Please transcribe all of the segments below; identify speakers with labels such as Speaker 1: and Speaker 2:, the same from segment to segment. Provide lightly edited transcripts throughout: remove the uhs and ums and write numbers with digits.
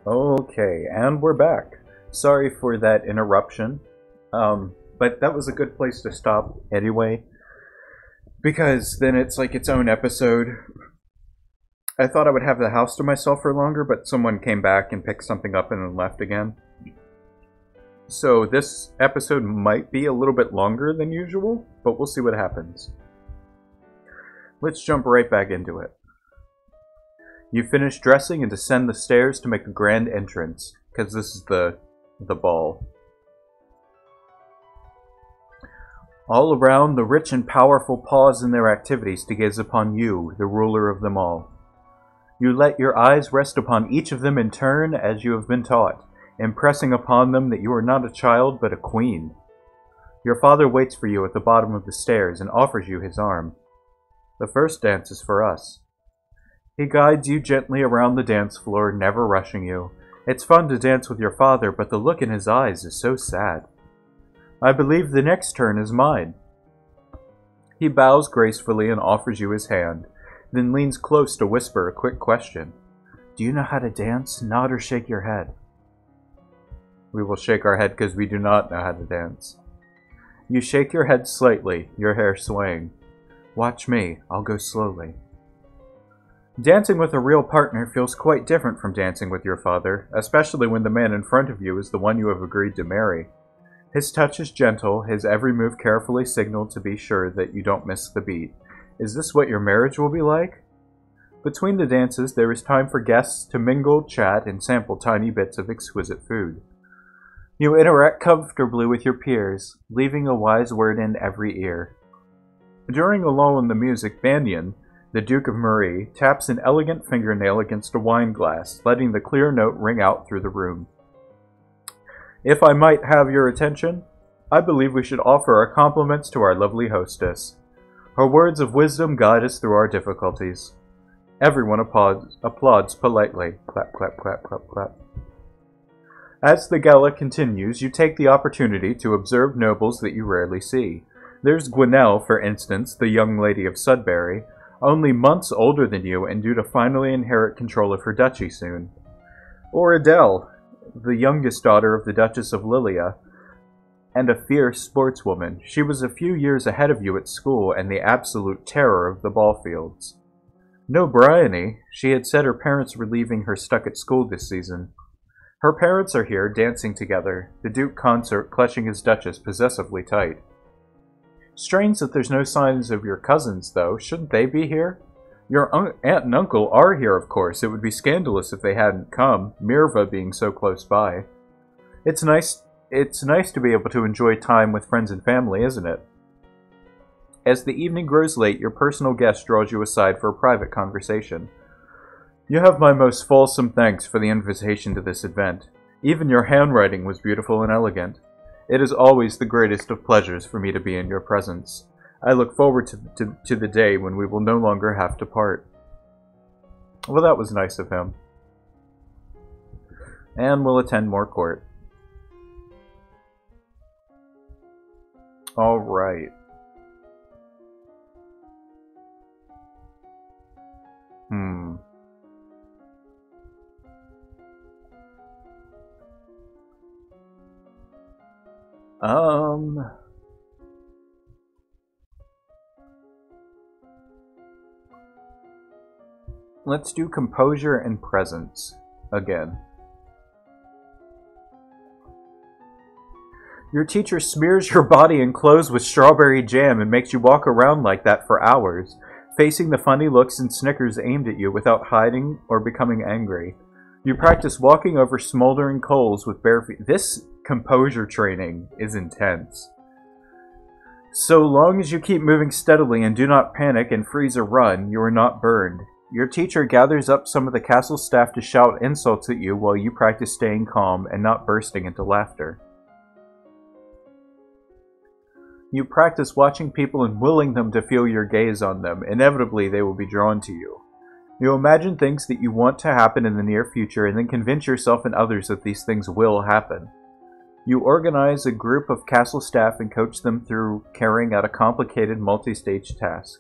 Speaker 1: Okay, and we're back. Sorry for that interruption, but that was a good place to stop anyway, because then it's like its own episode. I thought I would have the house to myself for longer, but someone came back and picked something up and then left again. So this episode might be a little bit longer than usual, but we'll see what happens. Let's jump right back into it. You finish dressing and descend the stairs to make a grand entrance, because this is the ball. All around, the rich and powerful pause in their activities to gaze upon you, the ruler of them all. You let your eyes rest upon each of them in turn as you have been taught, impressing upon them that you are not a child but a queen. Your father waits for you at the bottom of the stairs and offers you his arm. The first dance is for us. He guides you gently around the dance floor, never rushing you. It's fun to dance with your father, but the look in his eyes is so sad. I believe the next turn is mine. He bows gracefully and offers you his hand, then leans close to whisper a quick question. Do you know how to dance? Nod or shake your head. We will shake our head because we do not know how to dance. You shake your head slightly, your hair swaying. Watch me, I'll go slowly. Dancing with a real partner feels quite different from dancing with your father, especially when the man in front of you is the one you have agreed to marry. His touch is gentle, his every move carefully signaled to be sure that you don't miss the beat. Is this what your marriage will be like? Between the dances, there is time for guests to mingle, chat, and sample tiny bits of exquisite food. You interact comfortably with your peers, leaving a wise word in every ear. During a lull in the music, Banyan, the Duke of Marie, taps an elegant fingernail against a wine glass, letting the clear note ring out through the room. If I might have your attention, I believe we should offer our compliments to our lovely hostess. Her words of wisdom guide us through our difficulties. Everyone applauds politely. Clap, clap, clap, clap, clap. As the gala continues, you take the opportunity to observe nobles that you rarely see. There's Gwenelle, for instance, the young lady of Sudbury, only months older than you and due to finally inherit control of her duchy soon. Or Adele, the youngest daughter of the Duchess of Lilia, and a fierce sportswoman. She was a few years ahead of you at school and the absolute terror of the ball fields. No Bryony, she had said her parents were leaving her stuck at school this season. Her parents are here, dancing together, the Duke consort clutching his Duchess possessively tight. Strange that there's no signs of your cousins, though. Shouldn't they be here? Your aunt and uncle are here, of course. It would be scandalous if they hadn't come, Mirva being so close by. It's nice to be able to enjoy time with friends and family, isn't it? As the evening grows late, your personal guest draws you aside for a private conversation. You have my most fulsome thanks for the invitation to this event. Even your handwriting was beautiful and elegant. It is always the greatest of pleasures for me to be in your presence. I look forward to the day when we will no longer have to part. Well, that was nice of him. And we'll attend more court. All right. Let's do composure and presence again. Your teacher smears your body and clothes with strawberry jam and makes you walk around like that for hours, facing the funny looks and snickers aimed at you without hiding or becoming angry. You practice walking over smoldering coals with bare feet. This composure training is intense. So long as you keep moving steadily and do not panic and freeze or run, you are not burned. Your teacher gathers up some of the castle staff to shout insults at you while you practice staying calm and not bursting into laughter. You practice watching people and willing them to feel your gaze on them. Inevitably, they will be drawn to you. You imagine things that you want to happen in the near future and then convince yourself and others that these things will happen. You organize a group of castle staff and coach them through carrying out a complicated multi-stage task.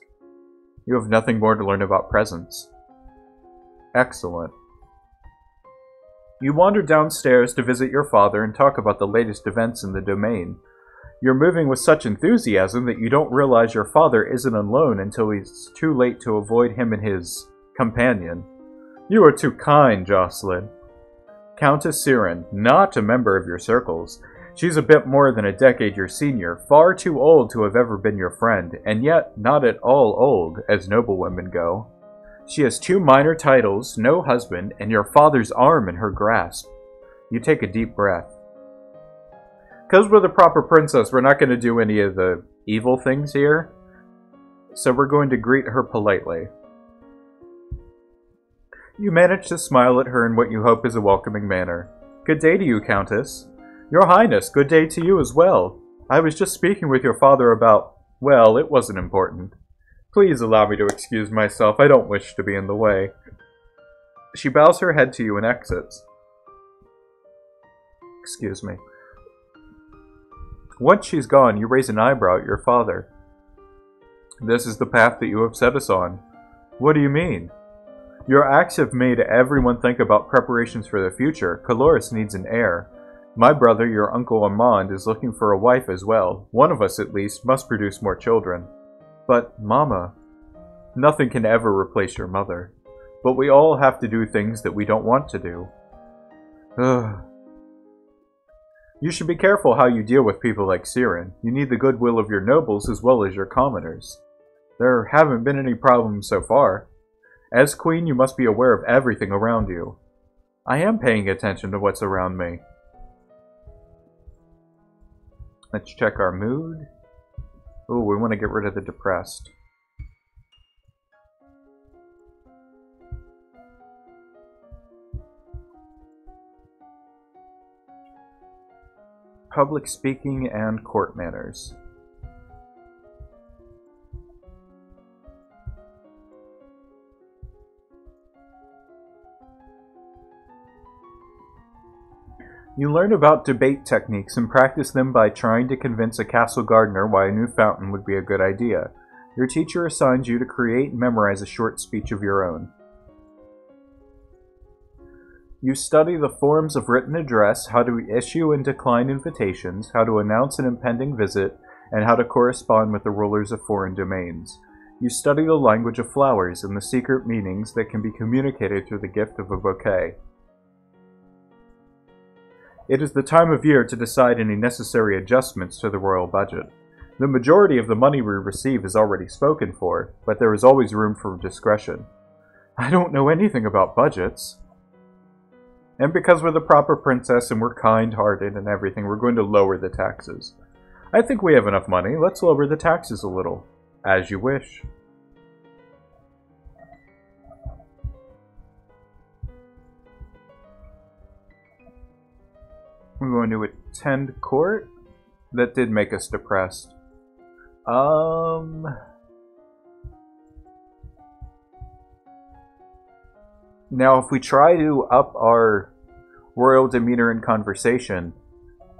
Speaker 1: You have nothing more to learn about presence. Excellent. You wander downstairs to visit your father and talk about the latest events in the domain. You're moving with such enthusiasm that you don't realize your father isn't alone until it's too late to avoid him and his companion. You are too kind, Jocelyn. Countess Siren, not a member of your circles. She's a bit more than a decade your senior, far too old to have ever been your friend, and yet not at all old, as noblewomen go. She has 2 minor titles, no husband, and your father's arm in her grasp. You take a deep breath. Because we're the proper princess, we're not going to do any of the evil things here. So we're going to greet her politely. You manage to smile at her in what you hope is a welcoming manner. Good day to you, Countess. Your Highness, good day to you as well. I was just speaking with your father about... well, it wasn't important. Please allow me to excuse myself. I don't wish to be in the way. She bows her head to you and exits. Excuse me. Once she's gone, you raise an eyebrow at your father. This is the path that you have set us on. What do you mean? Your acts have made everyone think about preparations for the future. Caloris needs an heir. My brother, your Uncle Armand, is looking for a wife as well. One of us, at least, must produce more children. But, Mama, nothing can ever replace your mother. But we all have to do things that we don't want to do. Ugh. You should be careful how you deal with people like Siren. You need the goodwill of your nobles as well as your commoners. There haven't been any problems so far. As queen, you must be aware of everything around you. I am paying attention to what's around me. Let's check our mood. Ooh, we want to get rid of the depressed. Public speaking and court manners. You learn about debate techniques and practice them by trying to convince a castle gardener why a new fountain would be a good idea. Your teacher assigns you to create and memorize a short speech of your own. You study the forms of written address, how to issue and decline invitations, how to announce an impending visit, and how to correspond with the rulers of foreign domains. You study the language of flowers and the secret meanings that can be communicated through the gift of a bouquet. It is the time of year to decide any necessary adjustments to the royal budget. The majority of the money we receive is already spoken for, but there is always room for discretion. I don't know anything about budgets. And because we're the proper princess and we're kind-hearted and everything, we're going to lower the taxes. I think we have enough money. Let's lower the taxes a little. As you wish. We're going to attend court. That did make us depressed. Now, if we try to up our royal demeanor in conversation,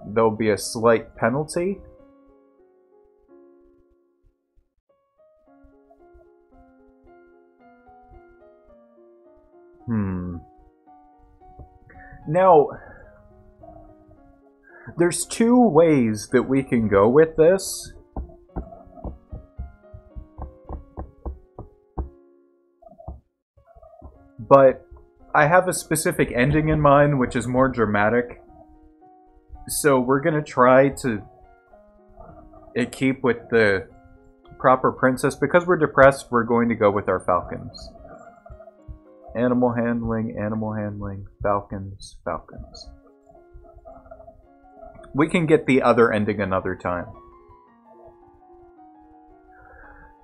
Speaker 1: there'll be a slight penalty. Now, there's 2 ways that we can go with this. But I have a specific ending in mind, which is more dramatic. So we're going to try to keep with the proper princess. Because we're depressed, we're going to go with our falcons. Animal handling, falcons, falcons. We can get the other ending another time.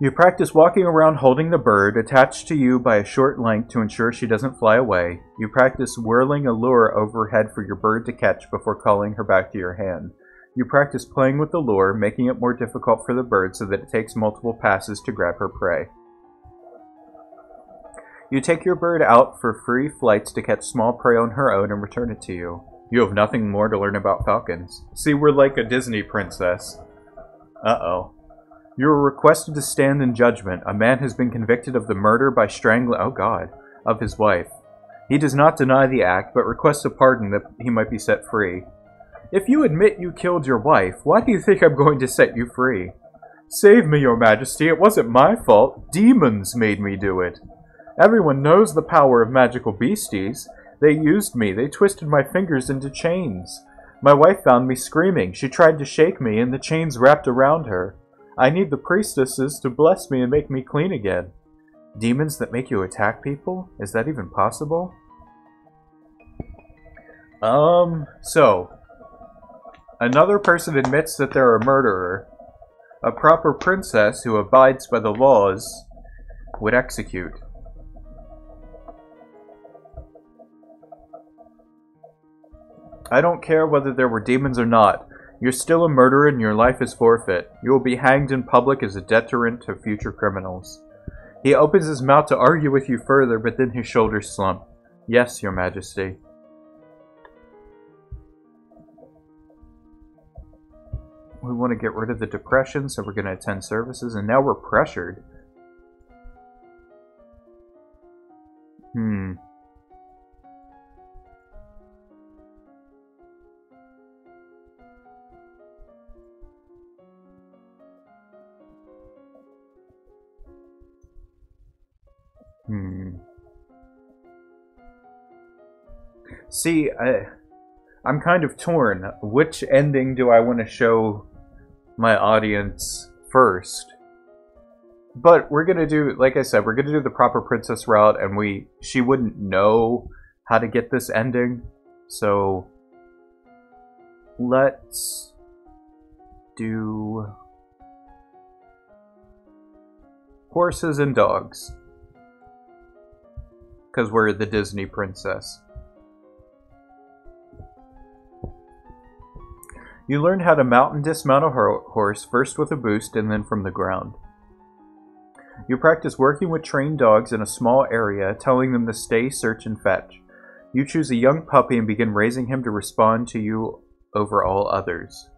Speaker 1: You practice walking around holding the bird, attached to you by a short length to ensure she doesn't fly away. You practice whirling a lure overhead for your bird to catch before calling her back to your hand. You practice playing with the lure, making it more difficult for the bird so that it takes multiple passes to grab her prey. You take your bird out for free flights to catch small prey on her own and return it to you. You have nothing more to learn about falcons. See, we're like a Disney princess. Uh-oh. You are requested to stand in judgment. A man has been convicted of the murder by strangling, oh god, of his wife. He does not deny the act, but requests a pardon that he might be set free. If you admit you killed your wife, why do you think I'm going to set you free? Save me, your majesty, it wasn't my fault. Demons made me do it. Everyone knows the power of magical beasties. They used me, they twisted my fingers into chains. My wife found me screaming. She tried to shake me, and the chains wrapped around her. I need the priestesses to bless me and make me clean again. Demons that make you attack people? Is that even possible? So, another person admits that they're a murderer. A proper princess who abides by the laws would execute. I don't care whether there were demons or not. You're still a murderer and your life is forfeit. You will be hanged in public as a deterrent to future criminals. He opens his mouth to argue with you further, but then his shoulders slump. Yes, your majesty. We want to get rid of the depression, so we're going to attend services, and now we're pressured. See, I'm kind of torn. Which ending do I want to show my audience first? But we're gonna do, like I said, we're gonna do the proper princess route, and she wouldn't know how to get this ending, so let's do horses and dogs, because we're the Disney princess. You learn how to mount and dismount a horse, first with a boost and then from the ground. You practice working with trained dogs in a small area, telling them to stay, search, and fetch. You choose a young puppy and begin raising him to respond to you over all others.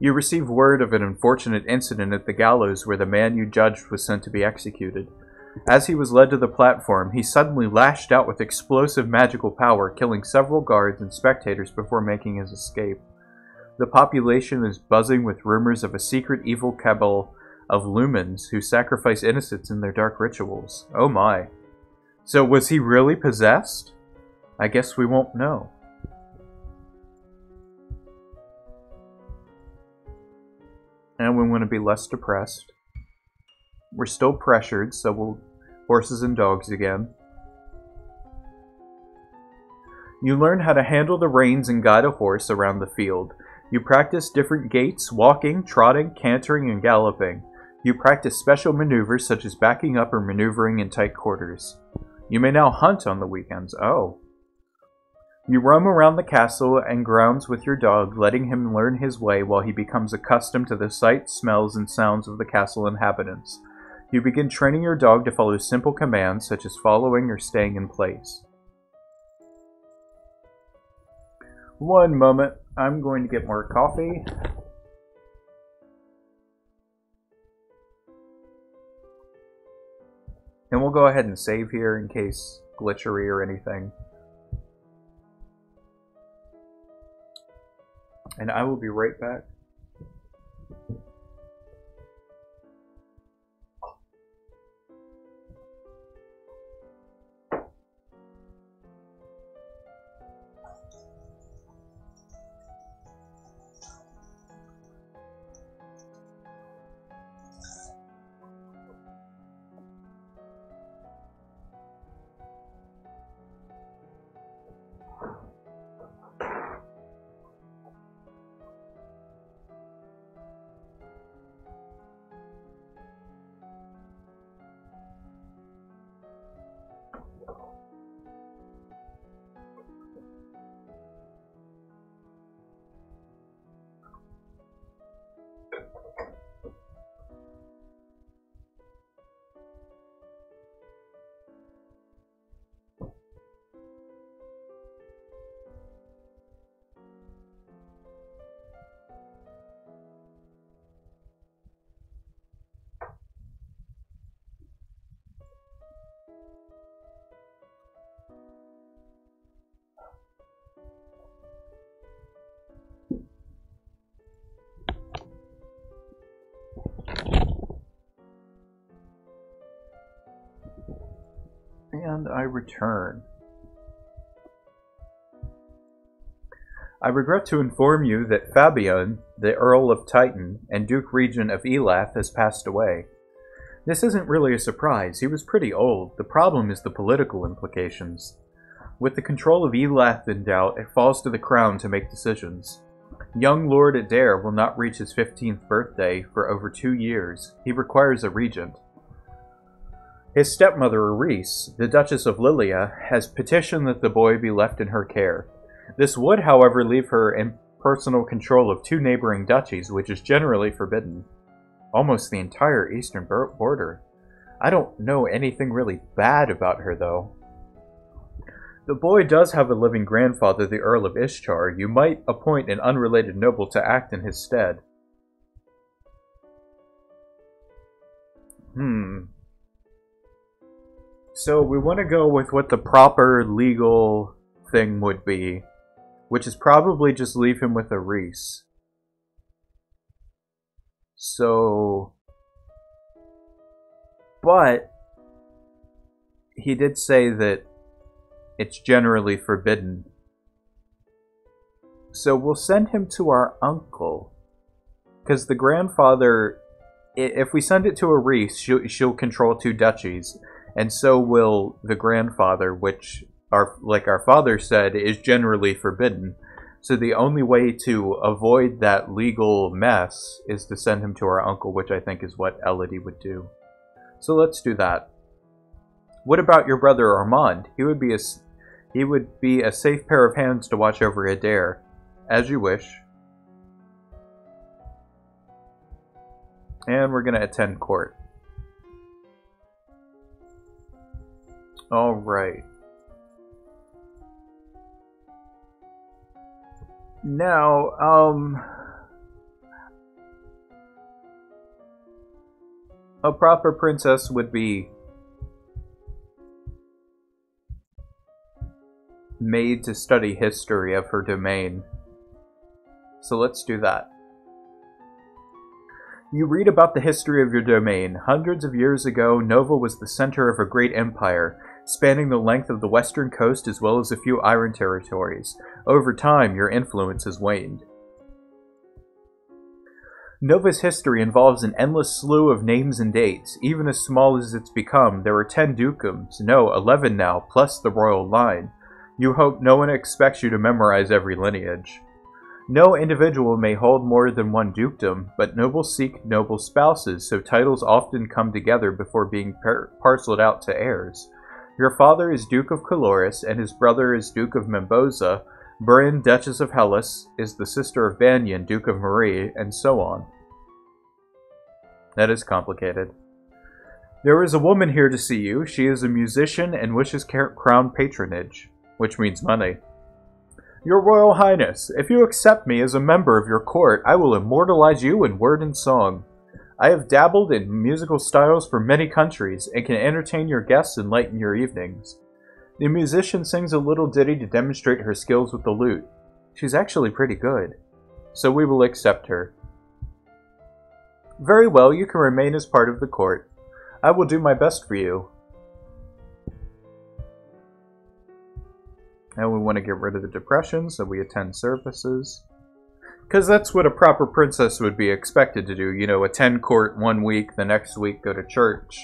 Speaker 1: You receive word of an unfortunate incident at the gallows where the man you judged was sent to be executed. As he was led to the platform, he suddenly lashed out with explosive magical power, killing several guards and spectators before making his escape. The population is buzzing with rumors of a secret evil cabal of lumens who sacrifice innocents in their dark rituals. Oh my. So was he really possessed? I guess we won't know. And we want to be less depressed. We're still pressured, so we'll horses and dogs again. You learn how to handle the reins and guide a horse around the field. You practice different gaits, walking, trotting, cantering, and galloping. You practice special maneuvers such as backing up or maneuvering in tight quarters. You may now hunt on the weekends. Oh. You roam around the castle and grounds with your dog, letting him learn his way while he becomes accustomed to the sights, smells, and sounds of the castle inhabitants. You begin training your dog to follow simple commands such as following or staying in place. One moment, I'm going to get more coffee. And we'll go ahead and save here in case glitchery or anything. And I will be right back. And I return. I regret to inform you that Fabian, the Earl of Titan and Duke Regent of Elath, has passed away. This isn't really a surprise. He was pretty old. The problem is the political implications. With the control of Elath in doubt, it falls to the crown to make decisions. Young Lord Adair will not reach his 15th birthday for over 2 years. He requires a regent. His stepmother, Reese, the Duchess of Lilia, has petitioned that the boy be left in her care. This would, however, leave her in personal control of 2 neighboring duchies, which is generally forbidden. Almost the entire eastern border. I don't know anything really bad about her, though. The boy does have a living grandfather, the Earl of Ishtar. You might appoint an unrelated noble to act in his stead. So we want to go with what the proper legal thing would be, which is probably just leave him with a Reese. So, but he did say that it's generally forbidden. So we'll send him to our uncle. Because the grandfather, if we send it to a Reese, she'll control 2 duchies. And so will the grandfather, which, like our father said, is generally forbidden. So the only way to avoid that legal mess is to send him to our uncle, which I think is what Elodie would do. So let's do that. What about your brother Armand? He would be a safe pair of hands to watch over Adair. As you wish. And we're going to attend court. Alright. Now, a proper princess would be made to study history of her domain. So let's do that. You read about the history of your domain. Hundreds of years ago, Nova was the center of a great empire, spanning the length of the western coast as well as a few iron territories. Over time, your influence has waned. Nova's history involves an endless slew of names and dates. Even as small as it's become, there are 10 dukedoms, no, 11 now, plus the royal line. You hope no one expects you to memorize every lineage. No individual may hold more than 1 dukedom, but nobles seek noble spouses, so titles often come together before being parceled out to heirs. Your father is Duke of Caloris, and his brother is Duke of Membosa. Bryn, Duchess of Hellas, is the sister of Banyan, Duke of Marie, and so on. That is complicated. There is a woman here to see you. She is a musician and wishes crown patronage, which means money. Your Royal Highness, if you accept me as a member of your court, I will immortalize you in word and song. I have dabbled in musical styles for many countries and can entertain your guests and lighten your evenings. The musician sings a little ditty to demonstrate her skills with the lute. She's actually pretty good, so we will accept her. Very well, you can remain as part of the court. I will do my best for you. And we want to get rid of the depression, so we attend services. Because that's what a proper princess would be expected to do. You know, attend court 1 week, the next week go to church.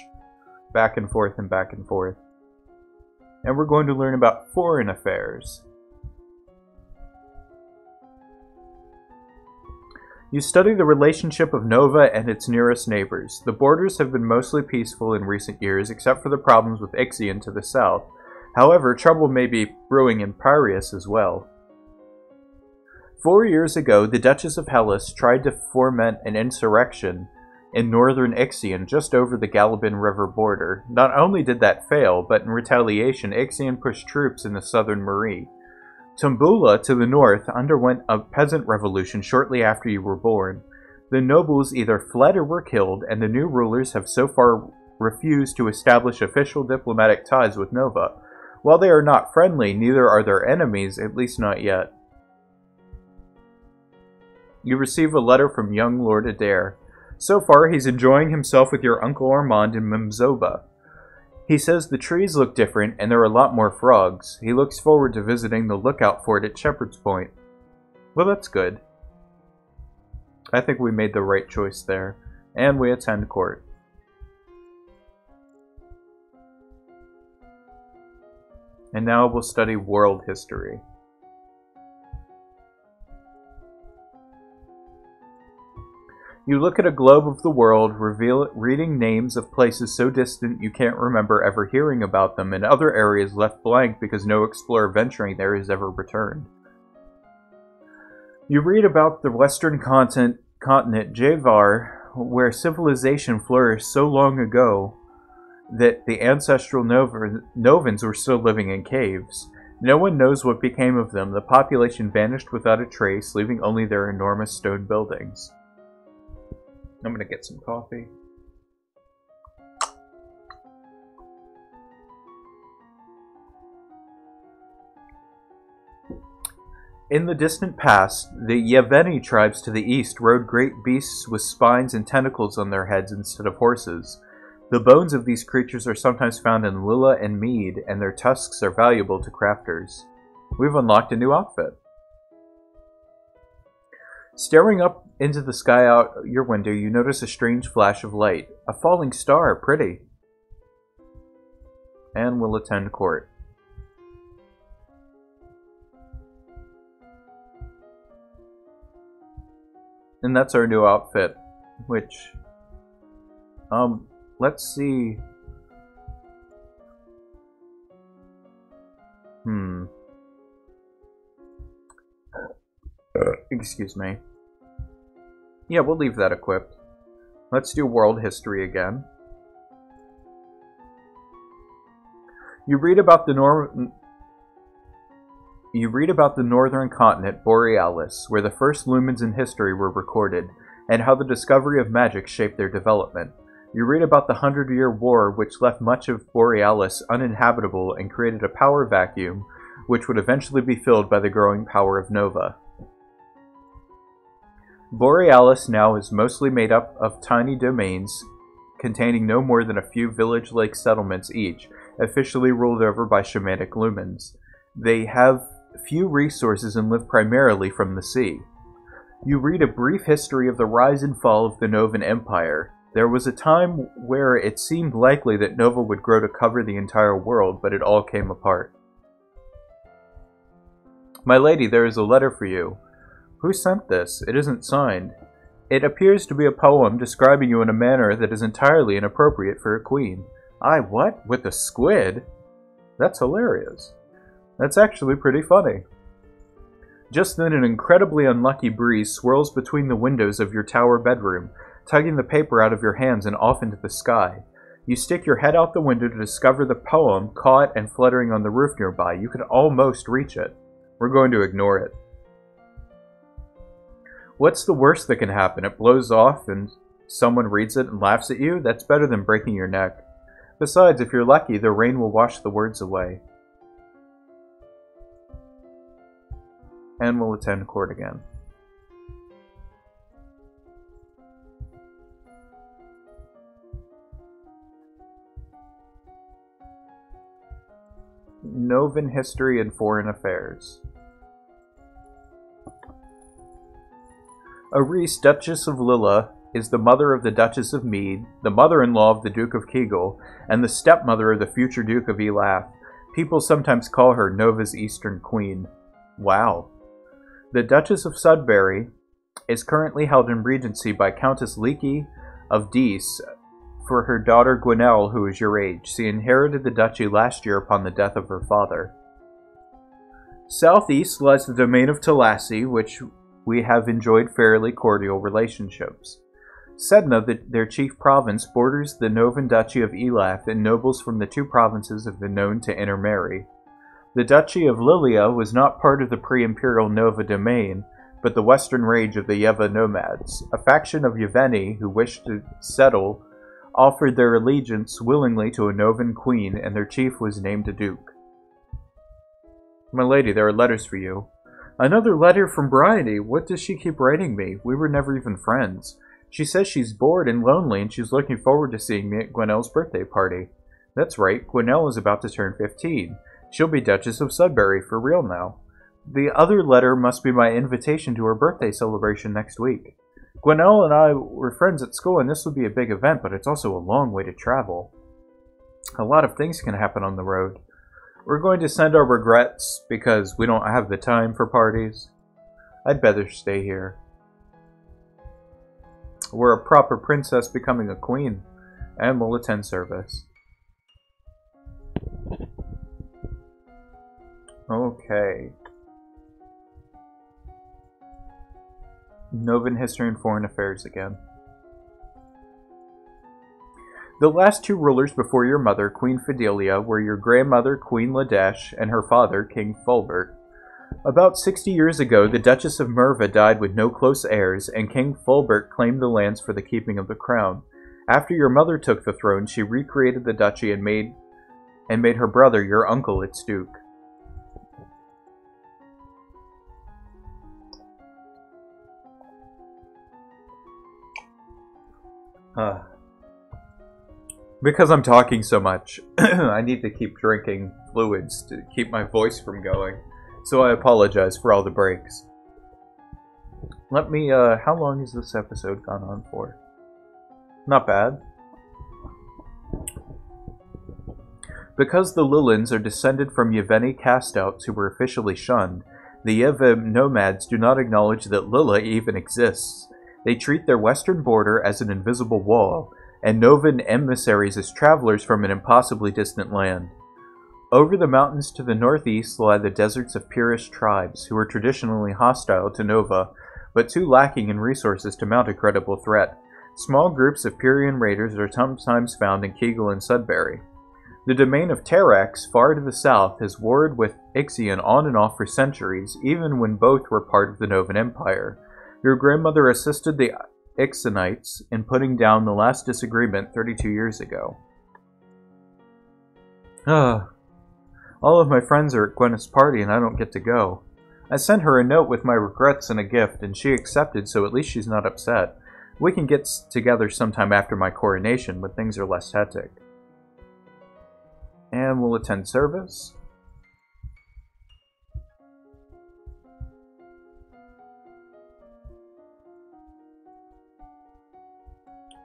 Speaker 1: Back and forth and back and forth. And we're going to learn about foreign affairs. You study the relationship of Nova and its nearest neighbors. The borders have been mostly peaceful in recent years, except for the problems with Ixion to the south. However, trouble may be brewing in Piraeus as well. 4 years ago, the Duchess of Hellas tried to foment an insurrection in northern Ixion just over the Galabin River border. Not only did that fail, but in retaliation, Ixion pushed troops in the southern Marie. Tumbula, to the north, underwent a peasant revolution shortly after you were born. The nobles either fled or were killed, and the new rulers have so far refused to establish official diplomatic ties with Nova. While they are not friendly, neither are their enemies, at least not yet. You receive a letter from young Lord Adair. So far, he's enjoying himself with your Uncle Armand in Memzoba. He says the trees look different and there are a lot more frogs. He looks forward to visiting the lookout fort at Shepherd's Point. Well, that's good. I think we made the right choice there. And we attend court. And now we'll study world history. You look at a globe of the world, reading names of places so distant you can't remember ever hearing about them, and other areas left blank because no explorer venturing there has ever returned. You read about the western continent Javar, where civilization flourished so long ago that the ancestral Novans were still living in caves. No one knows what became of them. The population vanished without a trace, leaving only their enormous stone buildings. I'm gonna get some coffee. In the distant past, the Yeveni tribes to the east rode great beasts with spines and tentacles on their heads instead of horses. The bones of these creatures are sometimes found in Lilla and Mead, and their tusks are valuable to crafters. We've unlocked a new outfit. Staring up into the sky out your window, you notice a strange flash of light. A falling star, pretty. And we'll attend court. And that's our new outfit, which, let's see. Excuse me. Yeah, we'll leave that equipped. Let's do world history again. You read about the northern continent, Borealis, where the first lumens in history were recorded, and how the discovery of magic shaped their development. You read about the 100-Year War, which left much of Borealis uninhabitable and created a power vacuum, which would eventually be filled by the growing power of Nova. Borealis now is mostly made up of tiny domains containing no more than a few village-like settlements each, officially ruled over by shamanic lumens. They have few resources and live primarily from the sea. You read a brief history of the rise and fall of the Novan Empire. There was a time where it seemed likely that Nova would grow to cover the entire world, but it all came apart. My lady, there is a letter for you. Who sent this? It isn't signed. It appears to be a poem describing you in a manner that is entirely inappropriate for a queen. What? With a squid? That's hilarious. That's actually pretty funny. Just then an incredibly unlucky breeze swirls between the windows of your tower bedroom, tugging the paper out of your hands and off into the sky. You stick your head out the window to discover the poem caught and fluttering on the roof nearby. You could almost reach it. We're going to ignore it. What's the worst that can happen? It blows off and someone reads it and laughs at you? That's better than breaking your neck. Besides, if you're lucky, the rain will wash the words away. And we'll attend court again. Novan History and Foreign Affairs. Aris, Duchess of Lilla, is the mother of the Duchess of Mead, the mother-in-law of the Duke of Kegel, and the stepmother of the future Duke of Elath. People sometimes call her Nova's Eastern Queen. Wow. The Duchess of Sudbury is currently held in regency by Countess Leaky of Dees for her daughter Gwenelle, who is your age. She inherited the duchy last year upon the death of her father. Southeast lies the domain of Talassi, which we have enjoyed fairly cordial relationships. Sedna, their chief province, borders the Novan Duchy of Elath, and nobles from the two provinces have been known to intermarry. The Duchy of Lilia was not part of the pre-imperial Nova domain, but the western rage of the Yeva nomads. A faction of Yeveni who wished to settle offered their allegiance willingly to a Novan queen, and their chief was named a duke. My lady, there are letters for you. Another letter from Bryony. What does she keep writing me? We were never even friends. She says she's bored and lonely, and she's looking forward to seeing me at Gwenelle's birthday party. That's right, Gwenelle is about to turn 15. She'll be Duchess of Sudbury for real now. The other letter must be my invitation to her birthday celebration next week. Gwenelle and I were friends at school, and this would be a big event, but it's also a long way to travel. A lot of things can happen on the road. We're going to send our regrets because we don't have the time for parties. I'd better stay here. We're a proper princess becoming a queen, and we'll attend service. Okay. Novan History and Foreign Affairs again. The last two rulers before your mother, Queen Fidelia, were your grandmother, Queen Ladesh, and her father, King Fulbert. About 60 years ago, the Duchess of Merva died with no close heirs, and King Fulbert claimed the lands for the keeping of the crown. After your mother took the throne, she recreated the duchy and made her brother, your uncle, its duke. Because I'm talking so much, I need to keep drinking fluids to keep my voice from going. So I apologize for all the breaks. Let me, how long has this episode gone on for? Not bad. Because the Lillans are descended from Yeveni castouts who were officially shunned, the Yevim nomads do not acknowledge that Lilla even exists. They treat their western border as an invisible wall, and Novan emissaries as travelers from an impossibly distant land. Over the mountains to the northeast lie the deserts of Purish tribes, who are traditionally hostile to Nova, but too lacking in resources to mount a credible threat. Small groups of Purian raiders are sometimes found in Kegel and Sudbury. The domain of Terrax, far to the south, has warred with Ixion on and off for centuries, even when both were part of the Novan Empire. Your grandmother assisted the Ixionites in putting down the last disagreement 32 years ago. All of my friends are at Gwyneth's party and I don't get to go. I sent her a note with my regrets and a gift, and she accepted, so at least she's not upset. We can get together sometime after my coronation when things are less hectic. And we'll attend service.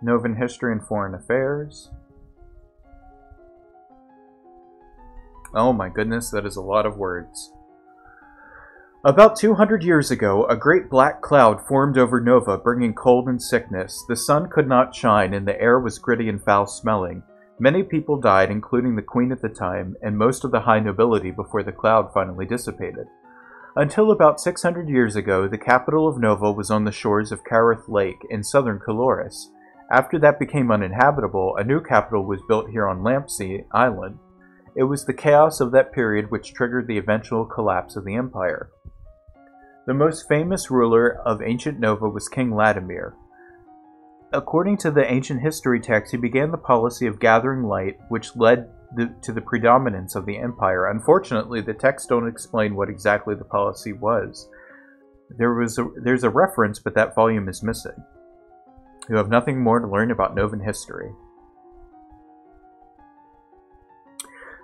Speaker 1: Novan History and Foreign Affairs. Oh my goodness, that is a lot of words. About 200 years ago, a great black cloud formed over Nova, bringing cold and sickness. The sun could not shine, and the air was gritty and foul-smelling. Many people died, including the queen at the time, and most of the high nobility before the cloud finally dissipated. Until about 600 years ago, the capital of Nova was on the shores of Carith Lake in southern Caloris. After that became uninhabitable, a new capital was built here on Lampsea Island. It was the chaos of that period which triggered the eventual collapse of the empire. The most famous ruler of ancient Nova was King Ladomir. According to the ancient history text, he began the policy of gathering light, which led to the predominance of the empire. Unfortunately, the texts don't explain what exactly the policy was. There's a reference, but that volume is missing. You have nothing more to learn about Novan history.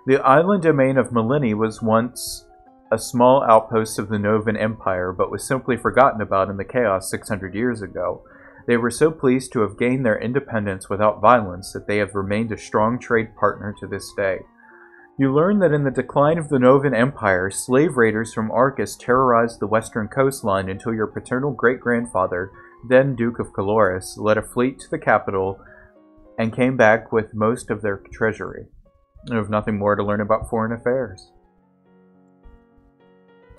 Speaker 1: The island domain of Melini was once a small outpost of the Novan Empire, but was simply forgotten about in the chaos 600 years ago. They were so pleased to have gained their independence without violence that they have remained a strong trade partner to this day. You learn that in the decline of the Novan Empire, slave raiders from Arcus terrorized the western coastline until your paternal great-grandfather, then Duke of Caloris, led a fleet to the capital and came back with most of their treasury. You have nothing more to learn about foreign affairs.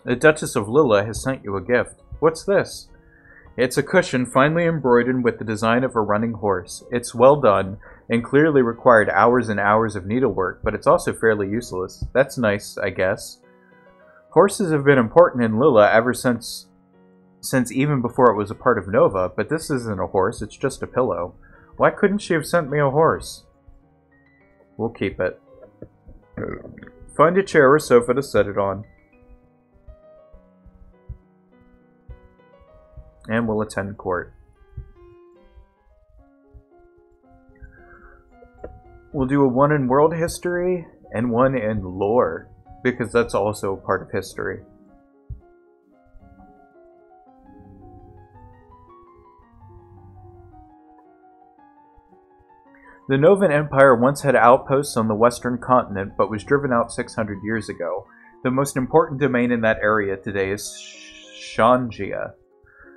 Speaker 1: The Duchess of Lilla has sent you a gift. What's this? It's a cushion finely embroidered with the design of a running horse. It's well done, and clearly required hours and hours of needlework, but it's also fairly useless. That's nice, I guess. Horses have been important in Lilla ever since even before it was a part of Nova, but this isn't a horse, it's just a pillow. Why couldn't she have sent me a horse? We'll keep it. Find a chair or sofa to set it on. And we'll attend court. We'll do a one in world history and one in lore, because that's also part of history. The Novan Empire once had outposts on the western continent, but was driven out 600 years ago. The most important domain in that area today is Shangia.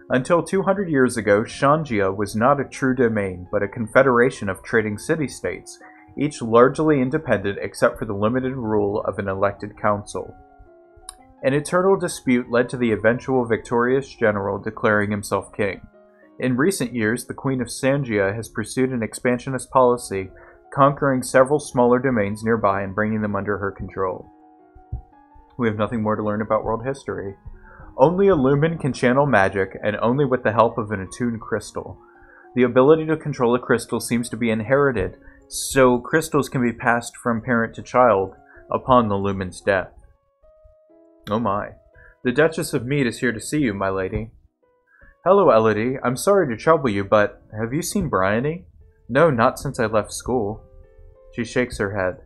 Speaker 1: Until 200 years ago, Shangia was not a true domain, but a confederation of trading city-states, each largely independent except for the limited rule of an elected council. An eternal dispute led to the eventual victorious general declaring himself king. In recent years, the Queen of Sangia has pursued an expansionist policy, conquering several smaller domains nearby and bringing them under her control. We have nothing more to learn about world history. Only a lumen can channel magic, and only with the help of an attuned crystal. The ability to control a crystal seems to be inherited, so crystals can be passed from parent to child upon the lumen's death. Oh my. The Duchess of Mead is here to see you, my lady. Hello, Elodie. I'm sorry to trouble you, but have you seen Bryony? No, not since I left school. She shakes her head.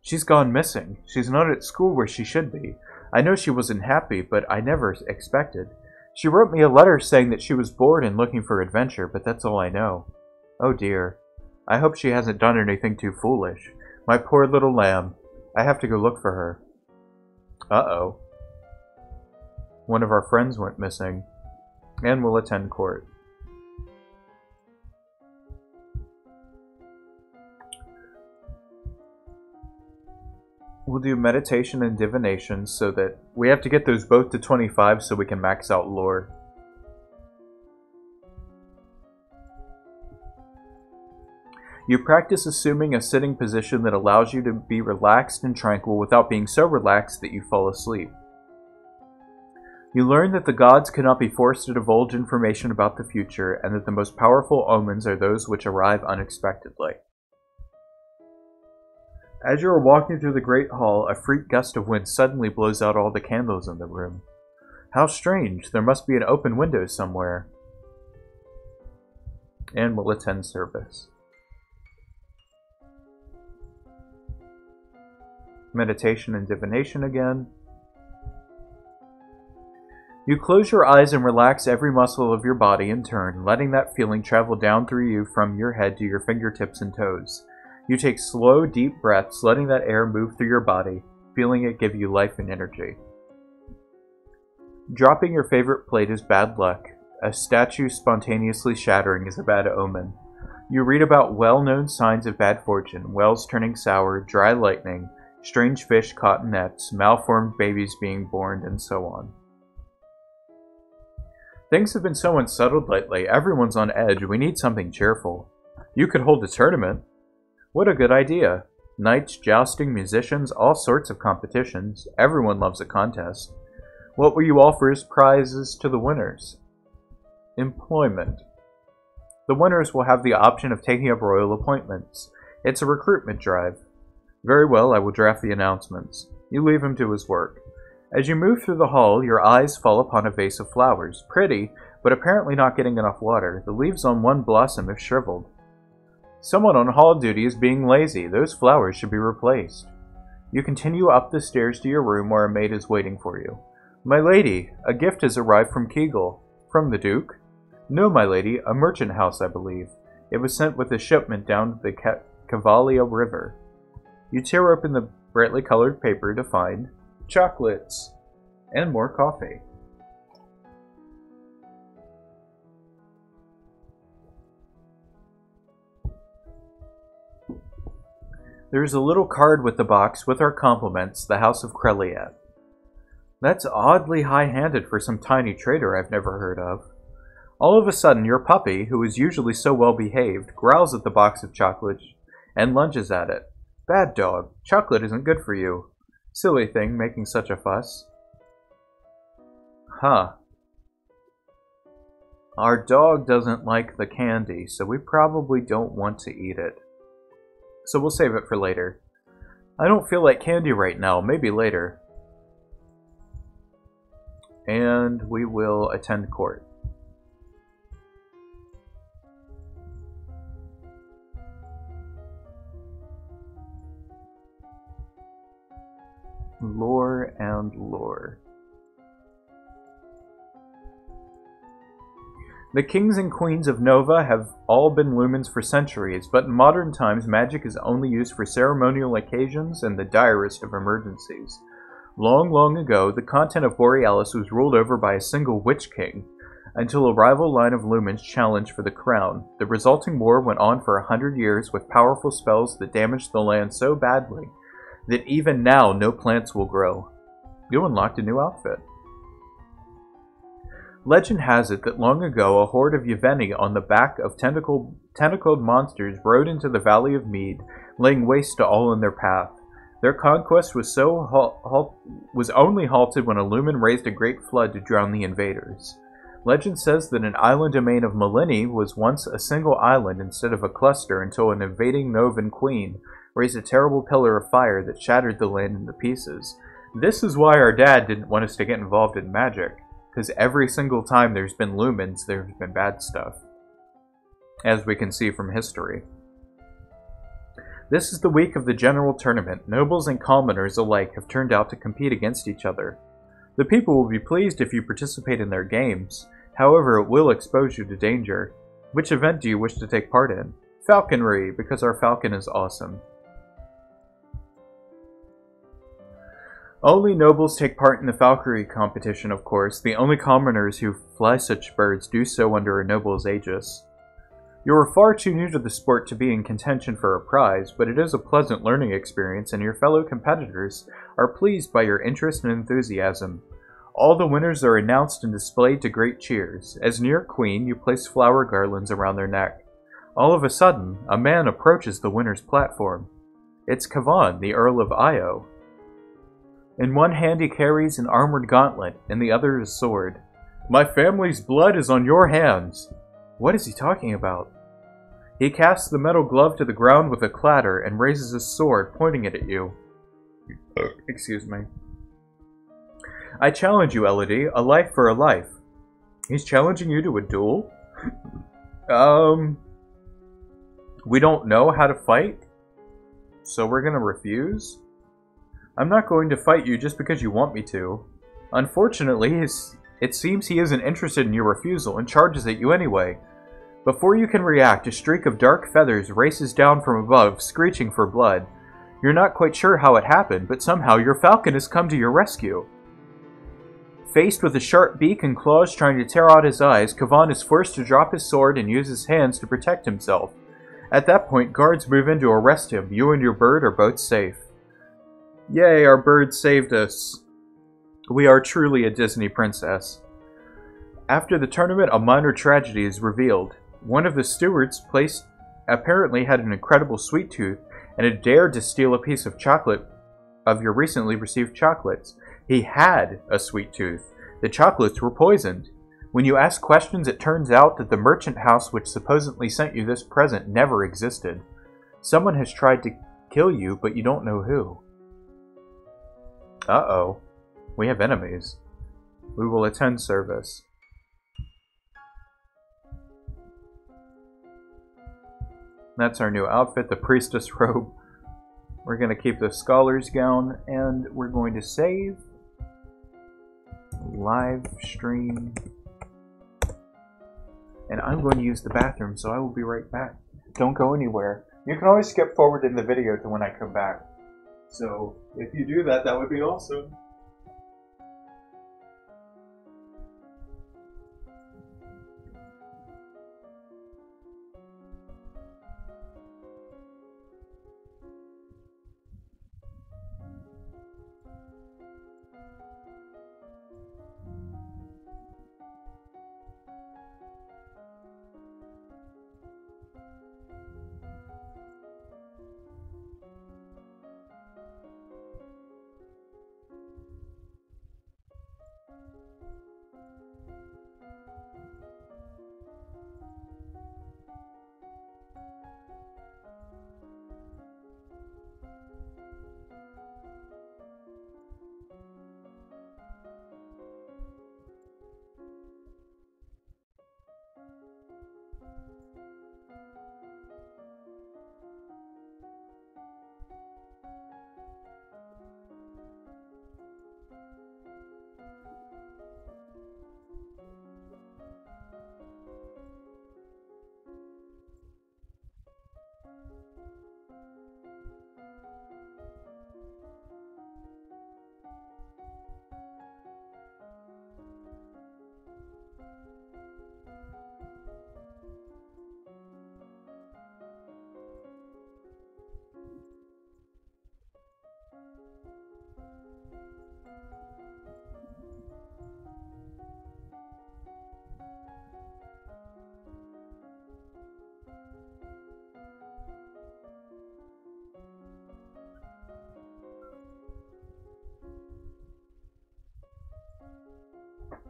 Speaker 1: She's gone missing. She's not at school where she should be. I know she wasn't happy, but I never expected. She wrote me a letter saying that she was bored and looking for adventure, but that's all I know. Oh dear. I hope she hasn't done anything too foolish. My poor little lamb. I have to go look for her. Uh-oh. One of our friends went missing. And will attend court. We'll do meditation and divination so that we have to get those both to 25 so we can max out lore. You practice assuming a sitting position that allows you to be relaxed and tranquil without being so relaxed that you fall asleep. You learn that the gods cannot be forced to divulge information about the future, and that the most powerful omens are those which arrive unexpectedly. As you are walking through the great hall, a freak gust of wind suddenly blows out all the candles in the room. How strange, there must be an open window somewhere. And will attend service. Meditation and divination again. You close your eyes and relax every muscle of your body in turn, letting that feeling travel down through you from your head to your fingertips and toes. You take slow, deep breaths, letting that air move through your body, feeling it give you life and energy. Dropping your favorite plate is bad luck. A statue spontaneously shattering is a bad omen. You read about well-known signs of bad fortune, wells turning sour, dry lightning, strange fish caught in nets, malformed babies being born, and so on. Things have been so unsettled lately. Everyone's on edge. We need something cheerful. You could hold a tournament. What a good idea. Knights, jousting, musicians, all sorts of competitions. Everyone loves a contest. What will you offer as prizes to the winners? Employment. The winners will have the option of taking up royal appointments. It's a recruitment drive. Very well, I will draft the announcements. You leave him to his work. As you move through the hall, your eyes fall upon a vase of flowers. Pretty, but apparently not getting enough water. The leaves on one blossom have shriveled. Someone on hall duty is being lazy. Those flowers should be replaced. You continue up the stairs to your room where a maid is waiting for you. My lady, a gift has arrived from Kegel. From the Duke? No, my lady, a merchant house, I believe. It was sent with a shipment down the Cavalia River. You tear open the brightly colored paper to find chocolates and more coffee. There is a little card with the box with our compliments, the House of Kreliat. That's oddly high-handed for some tiny trader I've never heard of. All of a sudden, your puppy, who is usually so well-behaved, growls at the box of chocolate and lunges at it. Bad dog. Chocolate isn't good for you. Silly thing, making such a fuss. Huh. Our dog doesn't like the candy, so we probably don't want to eat it. So we'll save it for later. I don't feel like candy right now, maybe later. And we will attend court. Lore and lore. The kings and queens of Nova have all been lumens for centuries, but in modern times magic is only used for ceremonial occasions and the direst of emergencies. Long, long ago, the continent of Borealis was ruled over by a single witch king, until a rival line of lumens challenged for the crown. The resulting war went on for 100 years with powerful spells that damaged the land so badly that even now no plants will grow. You unlocked a new outfit. Legend has it that long ago a horde of Yeveni on the back of tentacled monsters rode into the Valley of Mead, laying waste to all in their path. Their conquest was only halted when a lumen raised a great flood to drown the invaders. Legend says that an island domain of Melini was once a single island instead of a cluster until an invading Novan queen raised a terrible pillar of fire that shattered the land into pieces. This is why our dad didn't want us to get involved in magic. Because every single time there's been lumens, there's been bad stuff. As we can see from history. This is the week of the general tournament. Nobles and commoners alike have turned out to compete against each other. The people will be pleased if you participate in their games. However, it will expose you to danger. Which event do you wish to take part in? Falconry, because our falcon is awesome. Only nobles take part in the falconry competition, of course. The only commoners who fly such birds do so under a noble's aegis. You are far too new to the sport to be in contention for a prize, but it is a pleasant learning experience, and your fellow competitors are pleased by your interest and enthusiasm. All the winners are announced and displayed to great cheers. As near queen, you place flower garlands around their neck. All of a sudden, a man approaches the winner's platform. It's Kavan, the Earl of Io. In one hand he carries an armored gauntlet, in the other his sword. My family's blood is on your hands. What is he talking about? He casts the metal glove to the ground with a clatter and raises his sword, pointing it at you. Excuse me. I challenge you, Elodie, a life for a life. He's challenging you to a duel? We don't know how to fight? So we're gonna refuse? I'm not going to fight you just because you want me to. Unfortunately, it seems he isn't interested in your refusal and charges at you anyway. Before you can react, a streak of dark feathers races down from above, screeching for blood. You're not quite sure how it happened, but somehow your falcon has come to your rescue. Faced with a sharp beak and claws trying to tear out his eyes, Kavan is forced to drop his sword and use his hands to protect himself. At that point, guards move in to arrest him. You and your bird are both safe. Yay, our bird saved us. We are truly a Disney princess. After the tournament, a minor tragedy is revealed. One of the stewards apparently had an incredible sweet tooth and had dared to steal a piece of chocolate of your recently received chocolates. He had a sweet tooth. The chocolates were poisoned. When you ask questions, it turns out that the merchant house which supposedly sent you this present never existed. Someone has tried to kill you, but you don't know who. Uh-oh. We have enemies. We will attend service. That's our new outfit, the priestess robe. We're going to keep the scholar's gown, and we're going to save. Live stream. And I'm going to use the bathroom, so I will be right back. Don't go anywhere. You can always skip forward in the video to when I come back. So, if you do that, that would be awesome.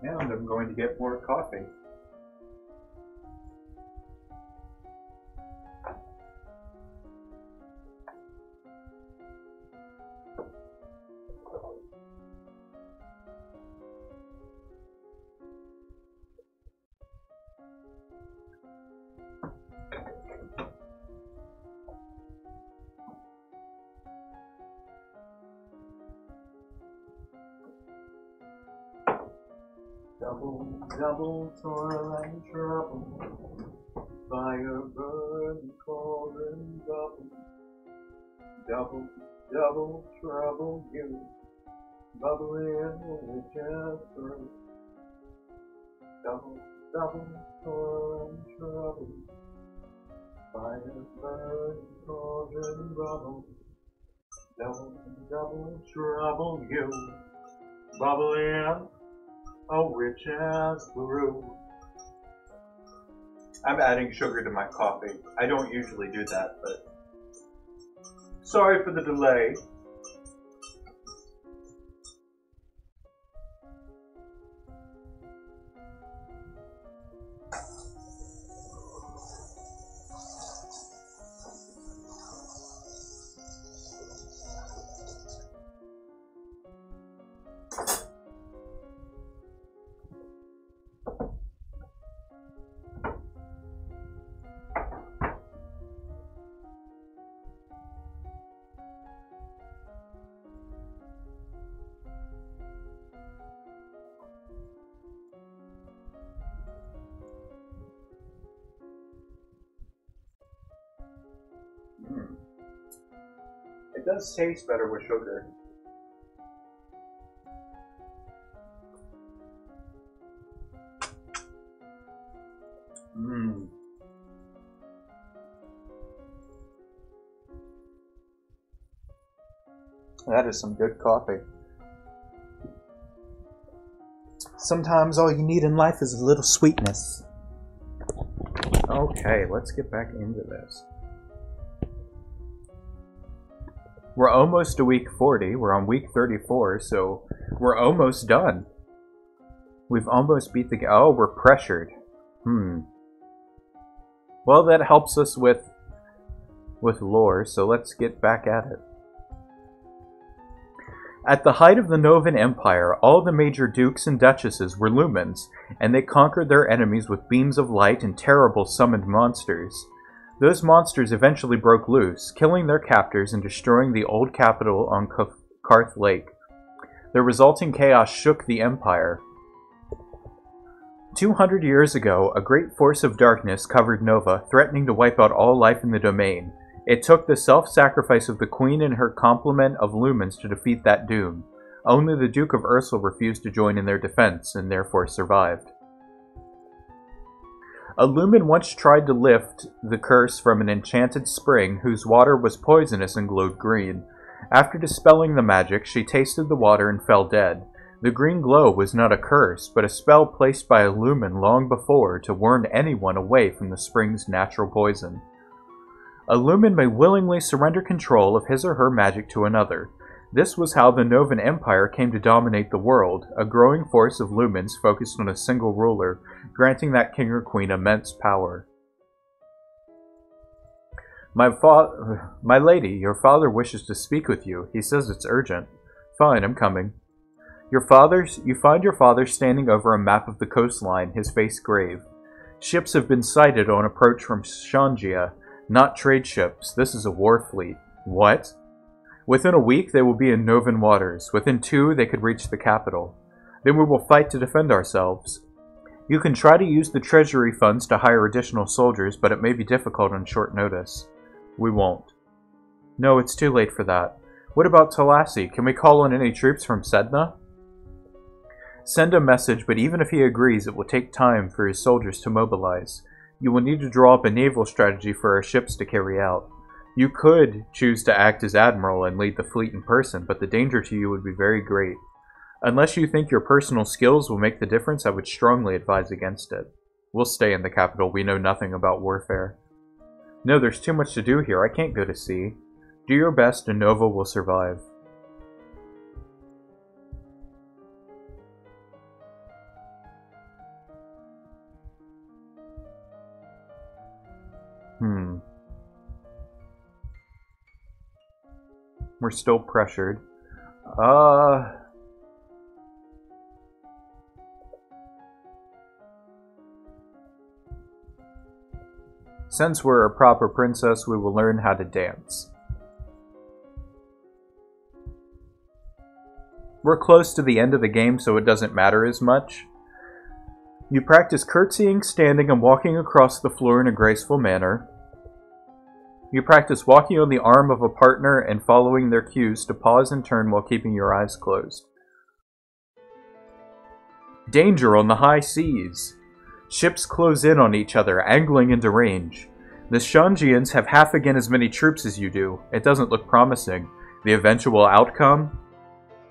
Speaker 1: And I'm going to get more coffee. Double, double toil and trouble, fire burn, cauldron double, double, double trouble you, bubbling with Jasper. Double, double toil and trouble, fire burn, cauldron double, double, double trouble you, bubbling. A witch has brew. I'm adding sugar to my coffee. I don't usually do that, but sorry for the delay. It does taste better with sugar. That is some good coffee. Sometimes all you need in life is a little sweetness. Okay, let's get back into this. We're almost to week 40. We're on week 34, so we're almost done. We've almost beat the... Oh, we're pressured. Well, that helps us with lore, so let's get back at it. At the height of the Novan Empire, all the major dukes and duchesses were lumens, and they conquered their enemies with beams of light and terrible summoned monsters. Those monsters eventually broke loose, killing their captors and destroying the old capital on Karth Lake. The resulting chaos shook the Empire. 200 years ago, a great force of darkness covered Nova, threatening to wipe out all life in the domain. It took the self-sacrifice of the Queen and her complement of lumens to defeat that doom. Only the Duke of Ursul refused to join in their defense, and therefore survived. A lumen once tried to lift the curse from an enchanted spring whose water was poisonous and glowed green. After dispelling the magic, she tasted the water and fell dead. The green glow was not a curse, but a spell placed by a lumen long before to warn anyone away from the spring's natural poison. A lumen may willingly surrender control of his or her magic to another. This was how the Novan Empire came to dominate the world, a growing force of lumens focused on a single ruler, granting that king or queen immense power. My lady, your father wishes to speak with you. He says it's urgent. Fine, I'm coming. You find your father standing over a map of the coastline, his face grave. Ships have been sighted on approach from Shangia. Not trade ships. This is a war fleet. What? Within a week, they will be in Novan waters. Within 2, they could reach the capital. Then we will fight to defend ourselves. You can try to use the treasury funds to hire additional soldiers, but it may be difficult on short notice. We won't. No, it's too late for that. What about Talassi? Can we call on any troops from Sedna? Send a message, but even if he agrees, it will take time for his soldiers to mobilize. You will need to draw up a naval strategy for our ships to carry out. You could choose to act as admiral and lead the fleet in person, but the danger to you would be very great. Unless you think your personal skills will make the difference, I would strongly advise against it. We'll stay in the capital. We know nothing about warfare. No, there's too much to do here. I can't go to sea. Do your best and Nova will survive. We're still pressured. Since we're a proper princess, we will learn how to dance. We're close to the end of the game, so it doesn't matter as much. You practice curtsying, standing, and walking across the floor in a graceful manner. You practice walking on the arm of a partner and following their cues to pause and turn while keeping your eyes closed. Danger on the high seas. Ships close in on each other, angling into range. The Shanjians have half again as many troops as you do. It doesn't look promising. The eventual outcome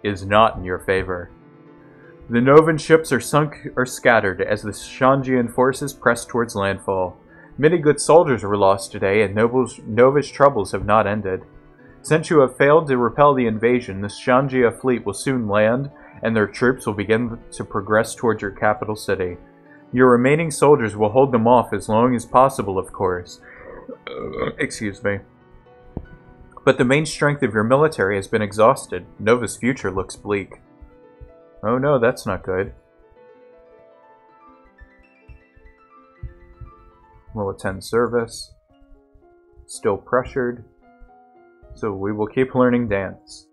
Speaker 1: is not in your favor. The Novan ships are sunk or scattered as the Shanjian forces press towards landfall. Many good soldiers were lost today, and Nova's troubles have not ended. Since you have failed to repel the invasion, the Shanjia fleet will soon land, and their troops will begin to progress towards your capital city. Your remaining soldiers will hold them off as long as possible, of course. Excuse me. But the main strength of your military has been exhausted. Nova's future looks bleak. Oh no, that's not good. We'll attend service. Still pressured. So we will keep learning dance.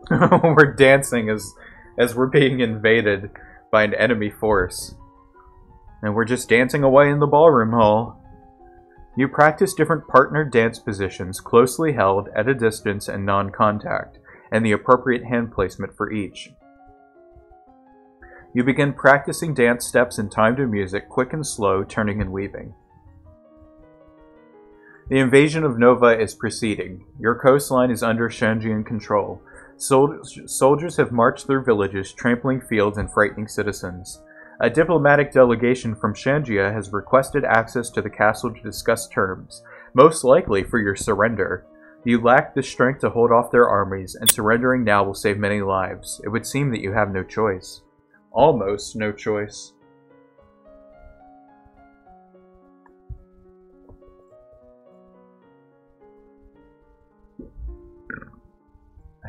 Speaker 1: We're dancing as we're being invaded by an enemy force. And we're just dancing away in the ballroom hall. You practice different partner dance positions, closely held, at a distance, and non-contact, and the appropriate hand placement for each. You begin practicing dance steps in time to music, quick and slow, turning and weaving. The invasion of Nova is proceeding. Your coastline is under Shanjian control. Soldiers have marched through villages, trampling fields and frightening citizens. A diplomatic delegation from Shanjia has requested access to the castle to discuss terms, most likely for your surrender. You lack the strength to hold off their armies, and surrendering now will save many lives. It would seem that you have no choice. Almost no choice.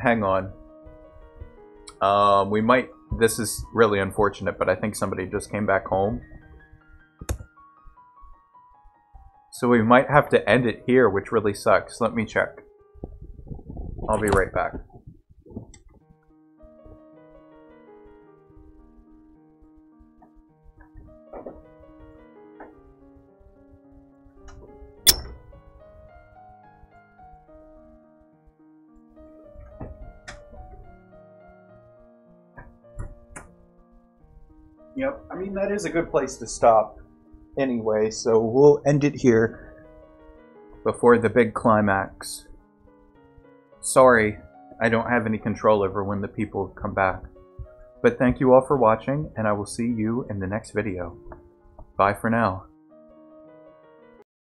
Speaker 1: Hang on. We might... This is really unfortunate, but I think somebody just came back home. So we might have to end it here, which really sucks. Let me check. I'll be right back. Yep, I mean, that is a good place to stop anyway, so we'll end it here before the big climax. Sorry, I don't have any control over when the people come back. But thank you all for watching, and I will see you in the next video. Bye for now.